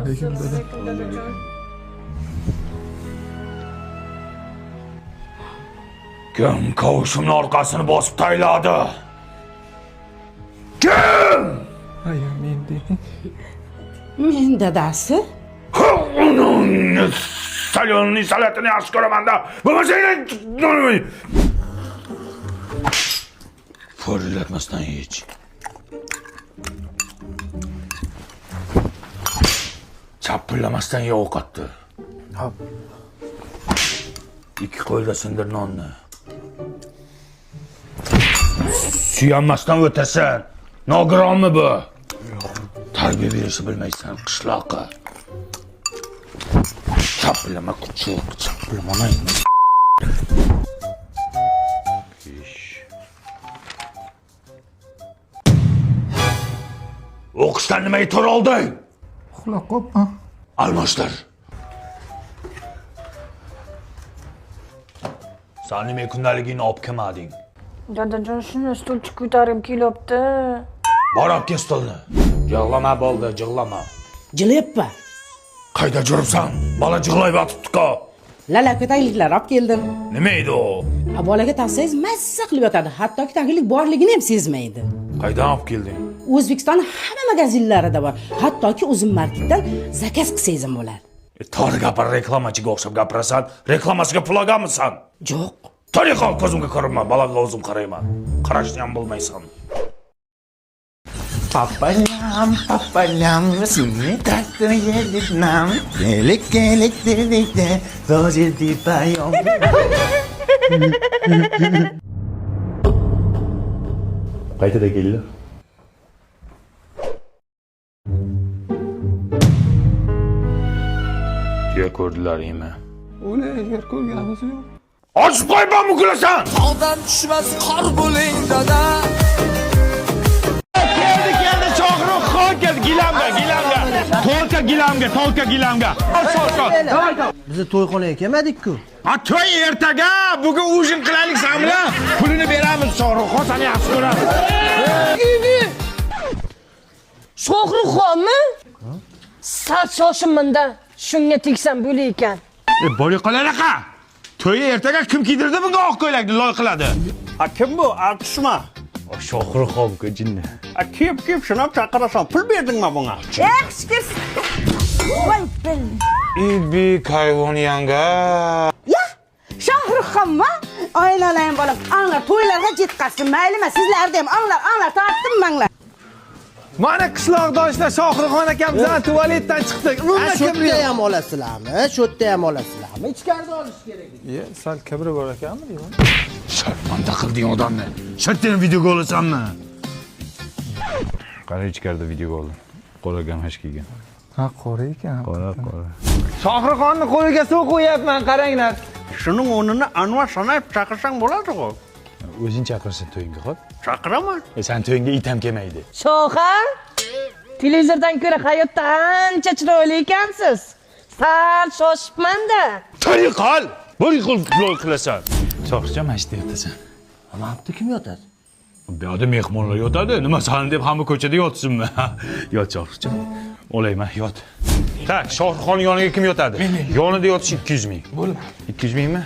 alaykum dada. Kim kavushimning orqasini bosib tayladi? Kim? Ayam men deng. Men dadasi. Salyonning salatini yaxshi ko'raman-da. Bo'lmasa Forillatmasdan hech. Chapillamasdan ye ovqatni. Hop. Ikki qo'lda sindir nonni. Suyanmasdan o'tasan. Nogironmi bu? Tarbiya berishni bilmaysan, qishloqqa. Chapillama kuchuk, chapillamay. O'qishdan nimaga tur olding? Uxlab qopman. Almashtir. Sen nima kundaligingni olib kelmading? Dadajon shuni stulchi ko'tarib kelibdi. Bor olib kel stolni. Yig'lama bo'ldi, jig'lama. Jilyapman. Qayda juribsan? Bola jig'layib yotibdi-ku. Lala ko'tayliklar olib keldim. Nima edi u? Bolaga taqsangiz mazza qilib yotadi. Hattoki taglik borligini ham sezmaydi. Qaydan olib kelding? O'zbekiston hamma magazinlarida bor. Hattoki o'zim marketdan zakaz qilsangiz ham bo'ladi. To'g'ri gapir, reklamachiga o'xshab gapirasan. Reklamasiga pul olganmisan? Yo'q. Tariqa ko'zimga ko'rinma, bolaga o'zim qarayman. Qarashni ham bilmaysan. Papalam, seni taktın yedirnam. Gelik dedikte, zojildi payom. Qaytada keldi? Tuya ko'rdilaringmi? O'la yer ko'rganimiz yo'q. Ochib qo'yman bu kulasan! Tog'dan tushmas qor bo'ling dada. Keldi Shohruxxon keldi gilamga. Tolka gilamga. Biz to'yxonaga kelmadik-ku. Ha to'y ertaga, bugun ujin qilaylik sen bilan. Pulini beramiz Shohruxxon, seni yaxshi ko'radi. Shohruxxonmi? Sal shoshimanda shunga tegsam bo'lar ekan. Bo'li qolalaqa. To'y ertaga kim kiydirdi bunga oq ko'ylakni loy qiladi? Ha kim bu? Alqishma. Shohruxxon-ku jinni. Ha kiyib shunab chaqirasan. Pul berdingmi bunga? Ekskurs. Voy bil. Bek hayvon yanga. Ya, Shohruxxonmi? Oilalang bolam, anglar to'ylarga yetkazsin. Maylimi? Sizlarda ham anglar tortdim manglar. Mana qishloqdoshlar Shohruxxon akam bilan tualetdan chiqdik. Shu yerda ham olasizlarmi? Shu yerda ham olasizlarmi? Ichkarida olish kerak. Sal kibri bor ekanmi deyman. Sharmanda qilding odamni. Shartdan videoga olasanmi? Qara ichkarida videoga oldim. Qora gamash kiygan. Ha, qora ekan. Qora. Shohruxxonni qo'liga suv qo'yapman, qaranglar. Shuning o'rnini Anvar Sanoyev chaqirsang bo'ladi-ku. O'zing chaqirsa to'yingga qo'y. Chaqiraman. Sen to'yingga it ham kelmaydi. Shoha? Televizordan ko'ra hayotda ancha chiroyli ekansiz. Sal shoshibman-da. To'y qol. Bo'ri qilasan. Shohruxjon mashta yotasan. Mana bu kim yotadi? Bu yerda mehmonlar yotadi. Nima san deb hamma ko'chada yotsinmi? Yot Shohruxjon. Olayman, yot. Tak, Shohruxxon yoniga kim yotadi? Yonida yotish 200 ming. Bo'ldi. 200 mingmi?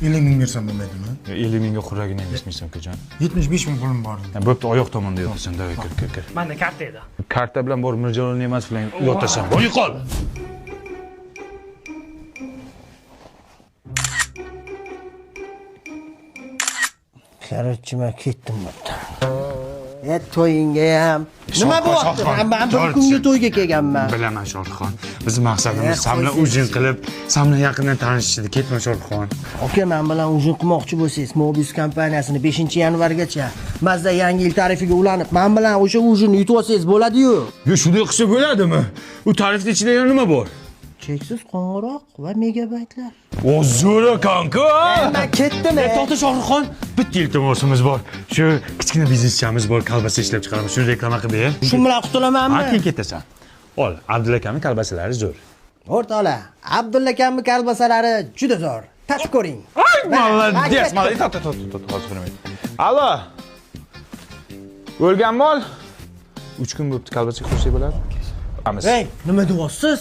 50 ming bersam bo'lmaydimi? 50 mingga xuragini emishmisan ukajon. 75 ming pulim bor. Bo'pti, oyoq tomonda yotasan, davay kir. Menda karta edi. Karta bilan bor Mirjalolning emas bilan yotasan. Bo'y qol. Qarachima ketdim bundan. To'yingga ham. Nima bo'pti? Men bir kunga to'yga kelganman. Bilaman Shohruxxon. Bizning maqsadimiz sen bilan ujin qilib, sen bilan yaqindan tanishishdi. Ketma Shohruxxon. Aka, men bilan ujin qilmoqchi bo'lsangiz, Mobius kompaniyasini 5-yanvargacha Mazda yangi yil tarifiga ulanib, men bilan o'sha ujinni yutib olsangiz bo'ladi-yu. Yo, shunday qilsa bo'ladimi? U tarifning ichida yana nima bor? Cheksiz qo'ng'iroq va megabaytlar. O zo'r ekan-ku. Men ketdim. To'xta Shohruxxon, bitta iltimosimiz bor. Shu kichkina bizneschamiz bor, kolbasa ishlab chiqaramiz. Shuni reklama qilib ber. Shu bilan qutulamanmi? Keyin ketasan. Ol, Abdulla akamning kolbasalari zo'r. O'rtoqlar, Abdulla akamning kolbasalari juda zo'r. Tatib ko'ring. Молодец, молодец. Allo. O'lgan mol? 3 kun bo'pti kolbasa qo'ysak bo'ladi? Hey, nima deyapsiz?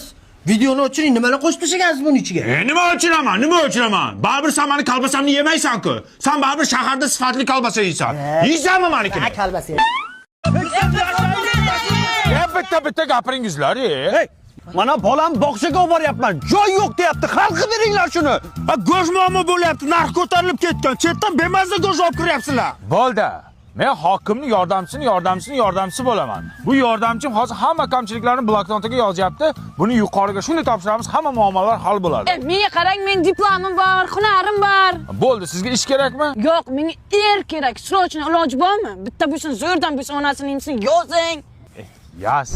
Videoni o'chiring, nimalar qo'shib tashlagansiz buning ichiga? Nima o'chiraman? Nima o'chiraman? Baribir sen meni kolbasamni yemaysan-ku. Sen baribir shaharda sifatli kolbasa yeysan. Yeysanmi menikini? Ha, kalbasa. Bitta gapiringizlar, Hey, mana bolam bog'chaga olib boryapman. Joy yo'q deyapti. Hal qilib beringlar shuni. Go'sht muammo bo'lyapti. Narx ko'tarilib ketgan. Chetdan bemazza go'sht olib kiryapsizlar. Bo'ldi. Men hokimning yordamchisi bo'laman. Bu yordamchim hozir hamma kamchiliklarni bloknotiga yozyapti. Buni yuqoriga shunday topshiramiz, hamma muammolar hal bo'ladi. Menga qarang, men diplomim bor, hunarim bor. Bo'ldi, sizga ish kerakmi? Yo'q, menga kerak. Srochni iloji bormi? Bitta bo'lsin, zo'rdan bo'lsin, onasini imsin, yozing. Yas.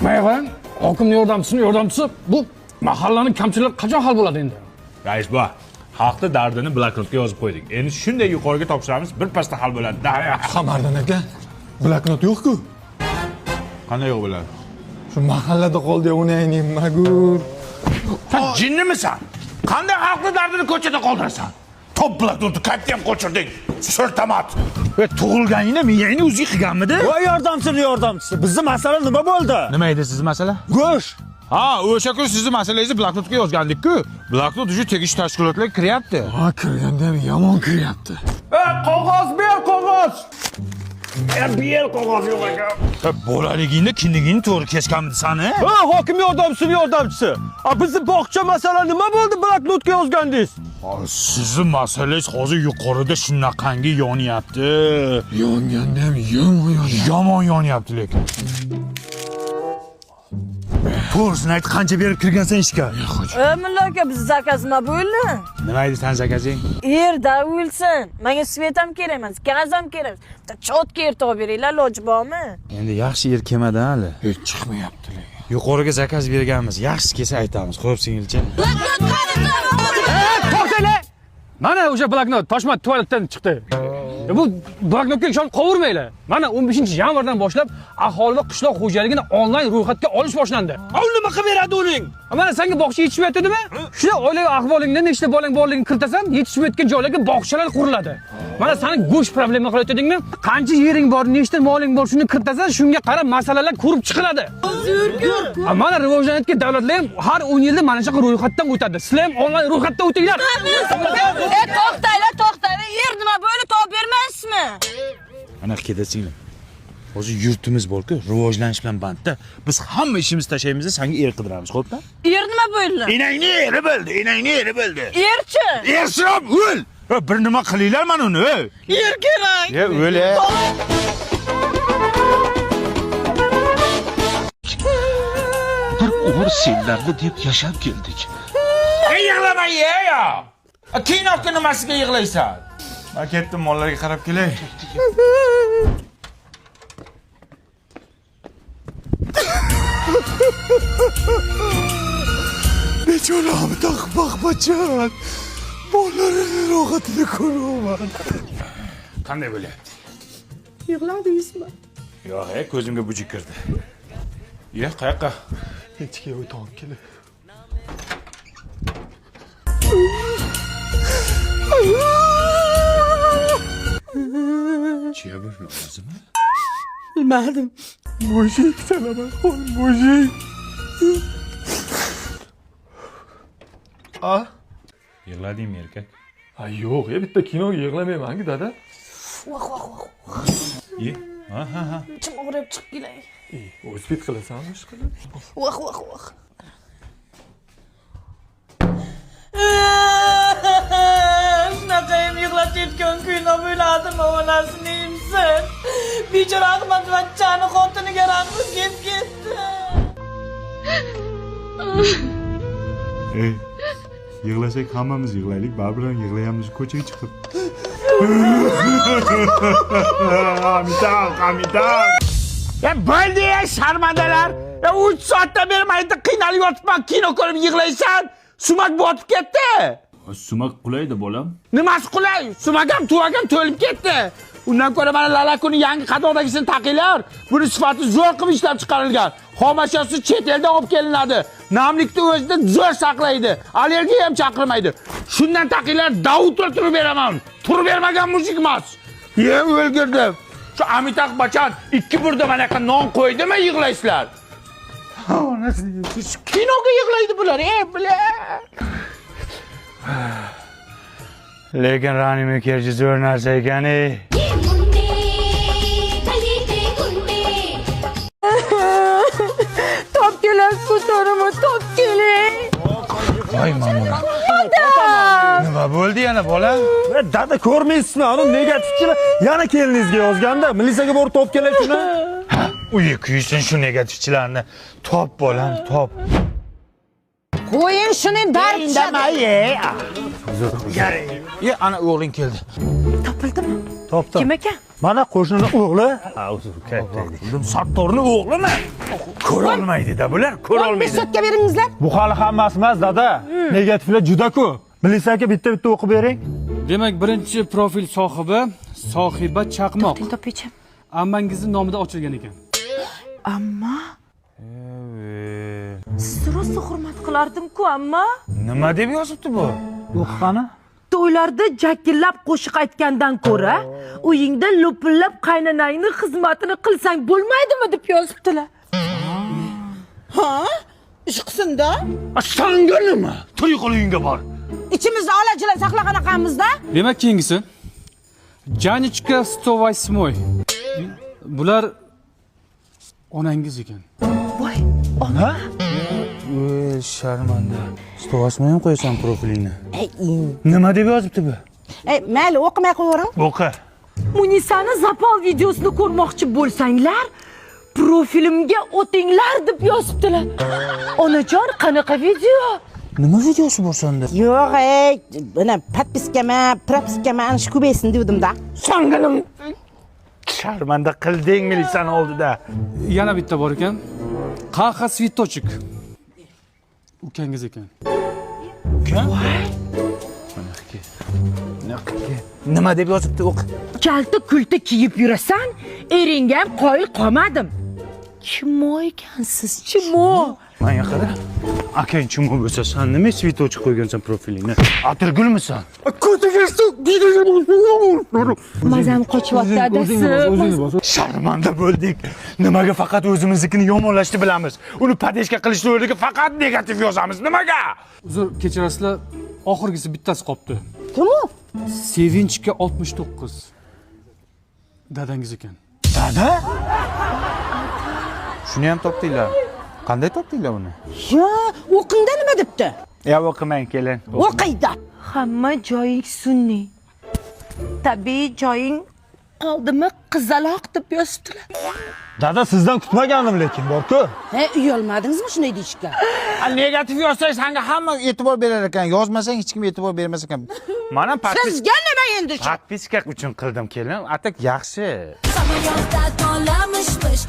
Mayli, hokimning yordamchisi bu mahallaning kamchiliklari qachon hal bo'ladi endi? Rais bu xalqning dardini bloknotga yozib qo'ydik. Endi shunday yuqoriga topshiramiz, bir pasda hal bo'ladi-da. Qamardan aka, bloknot yo'q-ku. Qanday yo'q bo'ladi? Shu mahallada qoldi, uni aytaymi, magur. Sen jinnimisan? Qanday xalqning dardini ko'chada qoldirasan? Top bloknotni qayerda ham qo'chirding? Sirtamat. Ve tug'ilganingda miyangni o'ziga qilganmidi? Voy yordamchisi. Bizning masala nima bo'ldi? Nima edi sizning masala? Go'sht. Ha, o'sha kun sizning masalangizni bloknotga yozgandik-ku. Bloknot uchun tegishli tashkilotlarga kiryapti. Ha, kirganda ham yomon kiryapti. Qog'oz ber, qog'oz. Ber qog'oz yo'q ekan. Bolaligingda kindigingni to'g'ri kesganmidi sani? Ha, hokim yordamchisi. Bizning bog'cha masala nima bo'ldi? Bloknotga yozgandingiz. Sizning masalangiz hozir yuqorida shunaqangi yonyapti. Yonganda ham Yomon yonyapti lekin. To'g'risini ayt, qancha berib kirgansan ishga? Mulla aka, biz zakaz nima bo'ldi? Nima edi san zakazing? Yerda o'lsin. Menga svet ham kerak emas, gaz ham kerak. Bitta chotka yer topib beringlar, iloji bormi? Endi yaxshi yer kelmadan hali. hech chiqmayapti lekin. Yuqoriga zakaz berganmiz. Yaxshi kelsa aytamiz. Xo'p, singilcha. Mana o'sha bloknot Toshmat tualetdan chiqdi. Bu bloknotga ishonib qovurmanglar. Mana 15-yanvardan boshlab aholi va qishloq xo'jaligini onlayn ro'yxatga olish boshlandi. Nima qilib beradi uning? Mana senga bog'cha yetishmayaptimi? Shuna oilaviy ahvolingda nechta bolang borligini kiritasan, yetishmayotgan joylarga bog'chalar quriladi. Mana seni go'sht problema qilayotganingmi? Qancha yering bor, nechta moling bor, shuni kiritasan, shunga qarab masalalar ko'rib chiqiladi. Mana rivojlanayotgan davlatlar ham har 10 yilda mana shunaqa ro'yxatdan o'tadi. Sizlar ham onlayn ro'yxatdan o'tinglar. To'xtanglar, yer nima bo'ldi, topib bermaysizmi? Ana ketasinglar. Hozir yurtimiz bor-ku, rivojlanish bilan bandda. Biz hamma ishimizni tashlaymiz, senga er qidiramiz, xo'pmi? Yer nima bo'ldi? Enangni eri bo'ldi. Yerchi? Ershab o'l. Bir nima qilinglar mana uni. Yer kerak. O'l. Bir umr senlarni deb yashab keldik. Yig'lama ya. Kinoga nimasiga yig'laysan? Men ketdim, mollarga qarab kelay. Bechoramni taqbaqbachan. Bolalarini ro'yxatida ko'raman. Qanday bo'lyapti? Yig'ladingizmi? Yo'q, ko'zimga bujik kirdi. Ye, qayoqqa? Hechga o'tib kelib. Chiya bo'lmi o'zimi? Bilmadim. Mujik salaman, mujik. Yig'ladingmi erkak? Ha, yo'q, bitta kinoga yig'lamayman-ku, dada. Ye. Ha. Ichim og'rib chiqib kelay. O'zbek qilasanmi, ish qilib? Voh. Shunaqayam yig'lab ketgan kuyno bo'ladimi, onasini imsin. Bechora Ahmadvachchani xotiniga rahmat kelib ketdi. Yig'lasak hammamiz yig'laylik, baribir yig'layamiz ko'chaga chiqib. Amitab. Ya bo'ldi ya sharmandalar. Ya 3 soatdan beri mayda qiynalib yotibman, kino ko'rib yig'laysan. Sumak botib ketdi. Sumak qulaydi bolam. Nimasi qulay? Sumak ham tuvagam to'lib ketdi. Undan ko'ra mana Lalakuni yangi qadoqdagisini taqinglar. Buni sifati zo'r qilib ishlab chiqarilgan. Xomashyosi chet eldan olib kelinadi. Namlikni o'zida zo'r saqlaydi. Allergiya ham chaqirmaydi. Shundan taqinglar, Davud turib beraman. Turib bermagan mujik emas. Ye, o'lgirdim. Shu Amitabh Bachchan 2 burda mana yoqqa non qo'ydimi yig'laysizlar? Kinoga yig'laydi bular, bular. Lekin Rani Mukerji zo'r narsa ekan. Top kelar skuterimi, top keling. Voy mamura. Nima bo'ldi yana bola? Dada ko'rmaysizmi? Uni negativchilar yana keliningizga yozganda, militsiyaga borib top kelay shuni. Uyi kuysin shu negativchilarni. Top bolam, top. Qo'ying shuni darb tushadi. Ana o'g'ling keldi. Topildimi? Topdim. Kim ekan? Mana qo'shnini o'g'li. Sattorni o'g'limi? Ko'ra olmaydi-da bular, ko'ra olmaydi. Besotga beringizlar. Bu hali hammasi emas, dada. Negativlar juda ko'p. Militsiyaga bitta-bitta o'qib bering. Demak, birinchi profil sohibi Sohiba Chaqmoq. Topingchi. Ammangizning nomida ochilgan ekan. Amma siz rosa hurmat qilardim-ku, amma. Nima deb yozibdi bu? O'qigani? To'ylarda jakillab qo'shiq aytgandan ko'ra, uyingda lo'pillab qaynonangning xizmatini qilsang bo'lmaydimi deb yozibdilar. Ha? Ish qilsin-da. Sanga nima? To'y qilingga bor. İçimizde alachilar saqlaganaqamizda. Demak, keyingisi Janichka 108. Bular onangiz ekan. Voy, ona. Sharmanda. Stovasmay ham qo'yasan profilingni. Nima deb yozibdi bu? Mayli, o'qimay qo'yavering. O'qi. Munisani zapal videosini ko'rmoqchi bo'lsanglar, profilimga o'tinglar deb yozibdilar. Onajon, qanaqa video? Nima videosi bor senda? Yo'q, buni podpiskama, propiskama ana shu ko'paysin devdim-da. Sangalim. Sharmanda qilding militsiyani oldida. Yana bitta bor ekan. Qaqa svitochik. Ukangiz ekan. Ukan? Nima deb yozibdi o'qi? Kalta kulta kiyib yurasan, eringga ham qoyil qolmadim. Kim o ekansiz? Kim o? Manga qara. Akang chimo bo'lsa, sen nima svitochik qo'ygansan profilingni? Atirgulmisan? Mazam qochyapti adasi. Sharmanda bo'ldik. Nimaga faqat o'zimiznikini yomonlashni bilamiz? Uni padeshka qilishni o'rniga faqat negativ yozamiz. Nimaga? Uzr, kechirasizlar, oxirgisi bittasi qolibdi. Kim o? Sevinchga 69. Dadangiz ekan. Dada? Shuni ham topdinglar. Qanday topdinglar uni? Ya, o'qingda nima debdi? Ya o'qimang, kelin. O'qiydi. Hamma joying sunniy. Tabiiy joying qoldimi qizaloq deb yozibdilar. Dada sizdan kutmagandim lekin bor-ku. Uyalmadingizmi shunday deyishga? Negativ yozsang senga hamma e'tibor berar ekan, yozmasang hech kim e'tibor bermas ekan. Mana Sizga nima endi shu? podpiska uchun qildim, kelin. Atak yaxshi. Samolyotda dolamishmish